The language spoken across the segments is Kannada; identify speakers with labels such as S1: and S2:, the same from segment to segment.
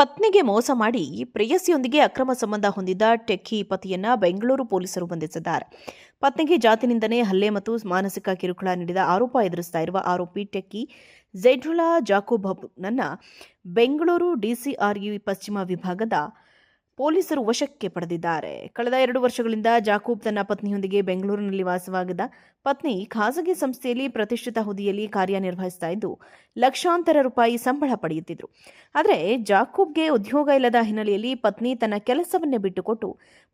S1: ಪತ್ನಿಗೆ ಮೋಸ ಮಾಡಿ ಪ್ರೇಯಸಿಯೊಂದಿಗೆ ಅಕ್ರಮ ಸಂಬಂಧ ಹೊಂದಿದ್ದ ಟೆಕ್ಕಿ ಪತಿಯನ್ನ ಬೆಂಗಳೂರು ಪೊಲೀಸರು ಬಂಧಿಸಿದ್ದಾರೆ. ಪತ್ನಿಗೆ ಜಾತಿ ನಿಂದನೆ, ಹಲ್ಲೆ ಮತ್ತು ಮಾನಸಿಕ ಕಿರುಕುಳ ನೀಡಿದ ಆರೋಪ ಎದುರಿಸ್ತಾ ಇರುವ ಆರೋಪಿ ಟೆಕ್ಕಿ ಝೈಡುಲ್ಲಾ ಜಾಕೋಬ್ನನ್ನ ಬೆಂಗಳೂರು ಡಿಸಿಆರ್ಇ ಪಶ್ಚಿಮ ವಿಭಾಗದ ಪೊಲೀಸರು ವಶಕ್ಕೆ ಪಡೆದಿದ್ದಾರೆ. ಕಳೆದ 2 ವರ್ಷಗಳಿಂದ ಜಾಕೋಬ್ ತನ್ನ ಪತ್ನಿಯೊಂದಿಗೆ ಬೆಂಗಳೂರಿನಲ್ಲಿ ವಾಸವಾಗಿದ್ದ. ಪತ್ನಿ ಖಾಸಗಿ ಸಂಸ್ಥೆಯಲ್ಲಿ ಪ್ರತಿಷ್ಠಿತ ಹುದ್ದೆಯಲ್ಲಿ ಕಾರ್ಯನಿರ್ವಹಿಸ್ತಾ ಇದ್ದು, ಲಕ್ಷಾಂತರ ರೂಪಾಯಿ ಸಂಬಳ ಪಡೆಯುತ್ತಿದ್ರು. ಆದರೆ ಜಾಕೋಬ್ಗೆ ಉದ್ಯೋಗ ಇಲ್ಲದ ಹಿನ್ನೆಲೆಯಲ್ಲಿ ಪತ್ನಿ ತನ್ನ ಕೆಲಸವನ್ನೇ ಬಿಟ್ಟುಕೊಟ್ಟು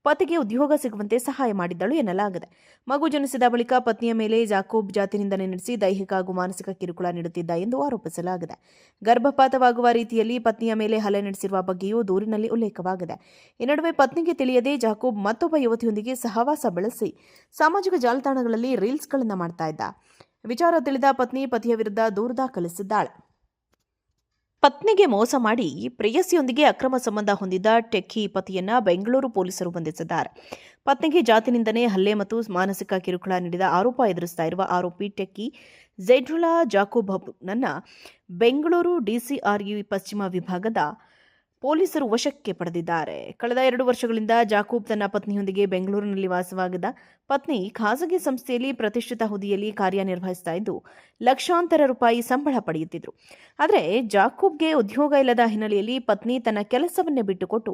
S1: ಪತಿಗೆ ಉದ್ಯೋಗ ಸಿಗುವಂತೆ ಸಹಾಯ ಮಾಡಿದ್ದಳು ಎನ್ನಲಾಗಿದೆ. ಮಗು ಜನಿಸಿದ ಬಳಿಕ ಪತ್ನಿಯ ಮೇಲೆ ಜಾಕೋಬ್ ಜಾತಿ ನಿಂದನೆ ನಡೆಸಿ ದೈಹಿಕ ಹಾಗೂ ಮಾನಸಿಕ ಕಿರುಕುಳ ನೀಡುತ್ತಿದ್ದ ಎಂದು ಆರೋಪಿಸಲಾಗಿದೆ. ಗರ್ಭಪಾತವಾಗುವ ರೀತಿಯಲ್ಲಿ ಪತ್ನಿಯ ಮೇಲೆ ಹಲ್ಲೆ ನಡೆಸಿರುವ ಬಗ್ಗೆಯೂ ದೂರಿನಲ್ಲಿ ಉಲ್ಲೇಖವಾಗಿದೆ. ಈ ನಡುವೆ ಪತ್ನಿಗೆ ತಿಳಿಯದೆ ಜಾಕೋಬ್ ಮತ್ತೊಬ್ಬ ಯುವತಿಯೊಂದಿಗೆ ಸಹವಾಸ ಬೆಳೆಸಿ ಸಾಮಾಜಿಕ ಜಾಲತಾಣಗಳಲ್ಲಿ ರೀಲ್ಸ್ಗಳನ್ನು ಮಾಡ್ತಾ ಇದ್ದ. ವಿಚಾರ ತಿಳಿದ ಪತ್ನಿ ಪತಿಯ ವಿರುದ್ಧ ದೂರು ದಾಖಲಿಸಿದ್ದಾಳೆ. ಪತ್ನಿಗೆ ಮೋಸ ಮಾಡಿ ಪ್ರೇಯಸಿಯೊಂದಿಗೆ ಅಕ್ರಮ ಸಂಬಂಧ ಹೊಂದಿದ್ದ ಟೆಕ್ಕಿ ಪತಿಯನ್ನ ಬೆಂಗಳೂರು ಪೊಲೀಸರು ಬಂಧಿಸಿದ್ದಾರೆ. ಪತ್ನಿಗೆ ಜಾತಿ ನಿಂದನೆ, ಹಲ್ಲೆ ಮತ್ತು ಮಾನಸಿಕ ಕಿರುಕುಳ ನೀಡಿದ ಆರೋಪ ಎದುರಿಸ್ತಾ ಇರುವ ಆರೋಪಿ ಟೆಕ್ಕಿ ಝೈಡುಲ್ಲಾ ಜಾಕೋಬ್ನನ್ನ ಬೆಂಗಳೂರು ಡಿಸಿಆರ್ಇ ಪಶ್ಚಿಮ ವಿಭಾಗದ ಪೊಲೀಸರು ವಶಕ್ಕೆ ಪಡೆದಿದ್ದಾರೆ. ಕಳೆದ 2 ವರ್ಷಗಳಿಂದ ಜಾಕೋಬ್ ತನ್ನ ಪತ್ನಿಯೊಂದಿಗೆ ಬೆಂಗಳೂರಿನಲ್ಲಿ ವಾಸವಾಗಿದ್ದ. ಪತ್ನಿ ಖಾಸಗಿ ಸಂಸ್ಥೆಯಲ್ಲಿ ಪ್ರತಿಷ್ಠಿತ ಹುದ್ದೆಯಲ್ಲಿ ಕಾರ್ಯನಿರ್ವಹಿಸ್ತಾ ಇದ್ದು, ಲಕ್ಷಾಂತರ ರೂಪಾಯಿ ಸಂಬಳ ಪಡೆಯುತ್ತಿದ್ರು. ಆದರೆ ಜಾಕೋಬ್ಗೆ ಉದ್ಯೋಗ ಇಲ್ಲದ ಹಿನ್ನೆಲೆಯಲ್ಲಿ ಪತ್ನಿ ತನ್ನ ಕೆಲಸವನ್ನೇ ಬಿಟ್ಟುಕೊಟ್ಟು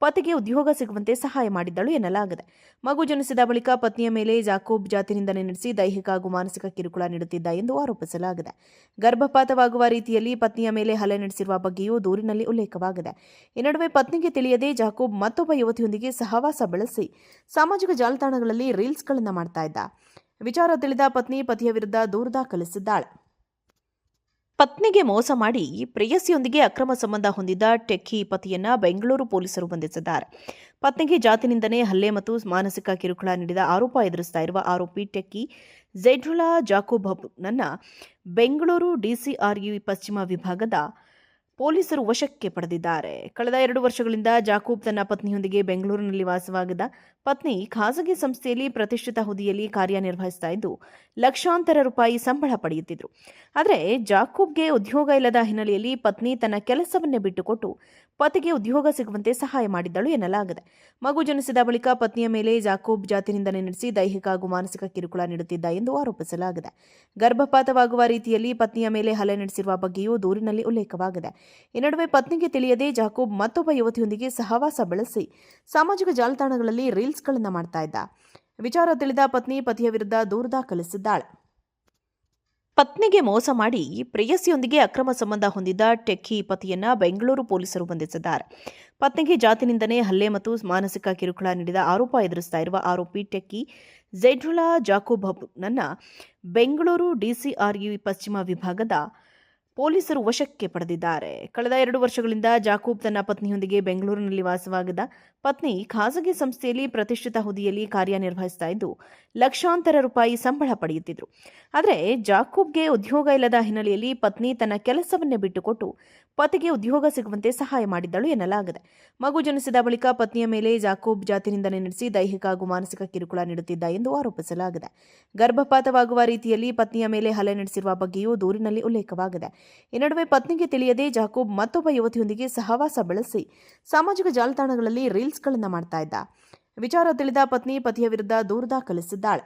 S1: ಪತಿಗೆ ಉದ್ಯೋಗ ಸಿಗುವಂತೆ ಸಹಾಯ ಮಾಡಿದ್ದಳು ಎನ್ನಲಾಗಿದೆ. ಮಗು ಜನಿಸಿದ ಬಳಿಕ ಪತ್ನಿಯ ಮೇಲೆ ಜಾಕೋಬ್ ಜಾತಿ ನಿಂದನೆ ನಡೆಸಿ ದೈಹಿಕ ಹಾಗೂ ಮಾನಸಿಕ ಕಿರುಕುಳ ನೀಡುತ್ತಿದ್ದ ಎಂದು ಆರೋಪಿಸಲಾಗಿದೆ. ಗರ್ಭಪಾತವಾಗುವ ರೀತಿಯಲ್ಲಿ ಪತ್ನಿಯ ಮೇಲೆ ಹಲ್ಲೆ ನಡೆಸಿರುವ ಬಗ್ಗೆಯೂ ದೂರಿನಲ್ಲಿ ಉಲ್ಲೇಖವಾಗಿದೆ. ಈ ನಡುವೆ ಪತ್ನಿಗೆ ತಿಳಿಯದೆ ಜಾಕೋಬ್ ಮತ್ತೊಬ್ಬ ಯುವತಿಯೊಂದಿಗೆ ಸಹವಾಸ ಬೆಳೆಸಿ ಸಾಮಾಜಿಕ ಜಾಲತಾಣಗಳಲ್ಲಿ ರೀಲ್ಸ್ಗಳನ್ನು ಮಾಡ್ತಾ ಇದ್ದ. ವಿಚಾರ ತಿಳಿದ ಪತ್ನಿ ಪತಿಯ ವಿರುದ್ಧ ದೂರು ದಾಖಲಿಸಿದ್ದಾಳೆ. ಪತ್ನಿಗೆ ಮೋಸ ಮಾಡಿ ಪ್ರೇಯಸಿಯೊಂದಿಗೆ ಅಕ್ರಮ ಸಂಬಂಧ ಹೊಂದಿದ್ದ ಟೆಕ್ಕಿ ಪತಿಯನ್ನ ಬೆಂಗಳೂರು ಪೊಲೀಸರು ಬಂಧಿಸಿದ್ದಾರೆ. ಪತ್ನಿಗೆ ಜಾತಿ ನಿಂದನೆ, ಹಲ್ಲೆ ಮತ್ತು ಮಾನಸಿಕ ಕಿರುಕುಳ ನೀಡಿದ ಆರೋಪ ಎದುರಿಸ್ತಾ ಇರುವ ಆರೋಪಿ ಟೆಕ್ಕಿ ಝೈಡುಲ್ಲಾ ಜಾಕೋಬ್ನನ್ನ ಬೆಂಗಳೂರು ಡಿಸಿಆರ್ಇ ಪಶ್ಚಿಮ ವಿಭಾಗದ ಪೊಲೀಸರು ವಶಕ್ಕೆ ಪಡೆದಿದ್ದಾರೆ. ಕಳೆದ 2 ವರ್ಷಗಳಿಂದ ಜಾಕೋಬ್ ತನ್ನ ಪತ್ನಿಯೊಂದಿಗೆ ಬೆಂಗಳೂರಿನಲ್ಲಿ ವಾಸವಾಗಿದ್ದ. ಪತ್ನಿ ಖಾಸಗಿ ಸಂಸ್ಥೆಯಲ್ಲಿ ಪ್ರತಿಷ್ಠಿತ ಹುದ್ದೆಯಲ್ಲಿ ಕಾರ್ಯನಿರ್ವಹಿಸ್ತಾ ಇದ್ದು, ಲಕ್ಷಾಂತರ ರೂಪಾಯಿ ಸಂಬಳ ಪಡೆಯುತ್ತಿದ್ರು. ಆದರೆ ಜಾಕೋಬ್ಗೆ ಉದ್ಯೋಗ ಇಲ್ಲದ ಹಿನ್ನೆಲೆಯಲ್ಲಿ ಪತ್ನಿ ತನ್ನ ಕೆಲಸವನ್ನೇ ಬಿಟ್ಟುಕೊಟ್ಟು ಪತಿಗೆ ಉದ್ಯೋಗ ಸಿಗುವಂತೆ ಸಹಾಯ ಮಾಡಿದ್ದಳು ಎನ್ನಲಾಗಿದೆ. ಮಗು ಜನಿಸಿದ ಬಳಿಕ ಪತ್ನಿಯ ಮೇಲೆ ಜಾಕೋಬ್ ಜಾತಿ ನಿಂದನೆ ನಡೆಸಿ ದೈಹಿಕ ಹಾಗೂ ಮಾನಸಿಕ ಕಿರುಕುಳ ನೀಡುತ್ತಿದ್ದ ಎಂದು ಆರೋಪಿಸಲಾಗಿದೆ. ಗರ್ಭಪಾತವಾಗುವ ರೀತಿಯಲ್ಲಿ ಪತ್ನಿಯ ಮೇಲೆ ಹಲ್ಲೆ ನಡೆಸಿರುವ ಬಗ್ಗೆಯೂ ದೂರಿನಲ್ಲಿ ಉಲ್ಲೇಖವಾಗಿದೆ. ಈ ನಡುವೆ ಪತ್ನಿಗೆ ತಿಳಿಯದೆ ಜಾಕೋಬ್ ಮತ್ತೊಬ್ಬ ಯುವತಿಯೊಂದಿಗೆ ಸಹವಾಸ ಬೆಳೆಸಿ ಸಾಮಾಜಿಕ ಜಾಲತಾಣಗಳಲ್ಲಿ ರೀಲ್ಸ್ಗಳನ್ನು ಮಾಡ್ತಾ ಇದ್ದ. ವಿಚಾರ ತಿಳಿದ ಪತ್ನಿ ಪತಿಯ ವಿರುದ್ಧ ದೂರು ದಾಖಲಿಸಿದ್ದಾಳೆ. ಪತ್ನಿಗೆ ಮೋಸ ಮಾಡಿ ಪ್ರೇಯಸಿಯೊಂದಿಗೆ ಅಕ್ರಮ ಸಂಬಂಧ ಹೊಂದಿದ್ದ ಟೆಕ್ಕಿ ಪತಿಯನ್ನ ಬೆಂಗಳೂರು ಪೊಲೀಸರು ಬಂಧಿಸಿದ್ದಾರೆ. ಪತ್ನಿಗೆ ಜಾತಿ ನಿಂದನೆ, ಹಲ್ಲೆ ಮತ್ತು ಮಾನಸಿಕ ಕಿರುಕುಳ ನೀಡಿದ ಆರೋಪ ಎದುರಿಸ್ತಾ ಇರುವ ಆರೋಪಿ ಟೆಕ್ಕಿ ಝೈಡುಲ್ಲಾ ಜಾಕೋಬ್ನನ್ನ ಬೆಂಗಳೂರು ಡಿಸಿಆರ್ಇ ಪಶ್ಚಿಮ ವಿಭಾಗದ ಪೊಲೀಸರು ವಶಕ್ಕೆ ಪಡೆದಿದ್ದಾರೆ. ಕಳೆದ 2 ವರ್ಷಗಳಿಂದ ಜಾಕೋಬ್ ತನ್ನ ಪತ್ನಿಯೊಂದಿಗೆ ಬೆಂಗಳೂರಿನಲ್ಲಿ ವಾಸವಾಗಿದ್ದ. ಪತ್ನಿ ಖಾಸಗಿ ಸಂಸ್ಥೆಯಲ್ಲಿ ಪ್ರತಿಷ್ಠಿತ ಹುದ್ದೆಯಲ್ಲಿ ಕಾರ್ಯನಿರ್ವಹಿಸ್ತಾ ಇದ್ದು, ಲಕ್ಷಾಂತರ ರೂಪಾಯಿ ಸಂಬಳ ಪಡೆಯುತ್ತಿದ್ರು. ಆದರೆ ಜಾಕೋಬ್ಗೆ ಉದ್ಯೋಗ ಇಲ್ಲದ ಹಿನ್ನೆಲೆಯಲ್ಲಿ ಪತ್ನಿ ತನ್ನ ಕೆಲಸವನ್ನೇ ಬಿಟ್ಟುಕೊಟ್ಟು ಪತಿಗೆ ಉದ್ಯೋಗ ಸಿಗುವಂತೆ ಸಹಾಯ ಮಾಡಿದ್ದಳು ಎನ್ನಲಾಗಿದೆ. ಮಗು ಜನಿಸಿದ ಬಳಿಕ ಪತ್ನಿಯ ಮೇಲೆ ಜಾಕೋಬ್ ಜಾತಿ ನಿಂದನೆ ನಡೆಸಿ ದೈಹಿಕ ಹಾಗೂ ಮಾನಸಿಕ ಕಿರುಕುಳ ನೀಡುತ್ತಿದ್ದ ಎಂದು ಆರೋಪಿಸಲಾಗಿದೆ. ಗರ್ಭಪಾತವಾಗುವ ರೀತಿಯಲ್ಲಿ ಪತ್ನಿಯ ಮೇಲೆ ಹಲ್ಲೆ ನಡೆಸಿರುವ ಬಗ್ಗೆಯೂ ದೂರಿನಲ್ಲಿ ಉಲ್ಲೇಖವಾಗಿದೆ. ಈ ನಡುವೆ ಪತ್ನಿಗೆ ತಿಳಿಯದೆ ಜಾಕೋಬ್ ಮತ್ತೊಬ್ಬ ಯುವತಿಯೊಂದಿಗೆ ಸಹವಾಸ ಬೆಳೆಸಿ ಸಾಮಾಜಿಕ ಜಾಲತಾಣಗಳಲ್ಲಿ ರೀಲ್ಸ್ಗಳನ್ನು ಮಾಡ್ತಾ ಇದ್ದ. ವಿಚಾರ ತಿಳಿದ ಪತ್ನಿ ಪತಿಯ ವಿರುದ್ಧ ದೂರು ದಾಖಲಿಸಿದ್ದಾಳೆ.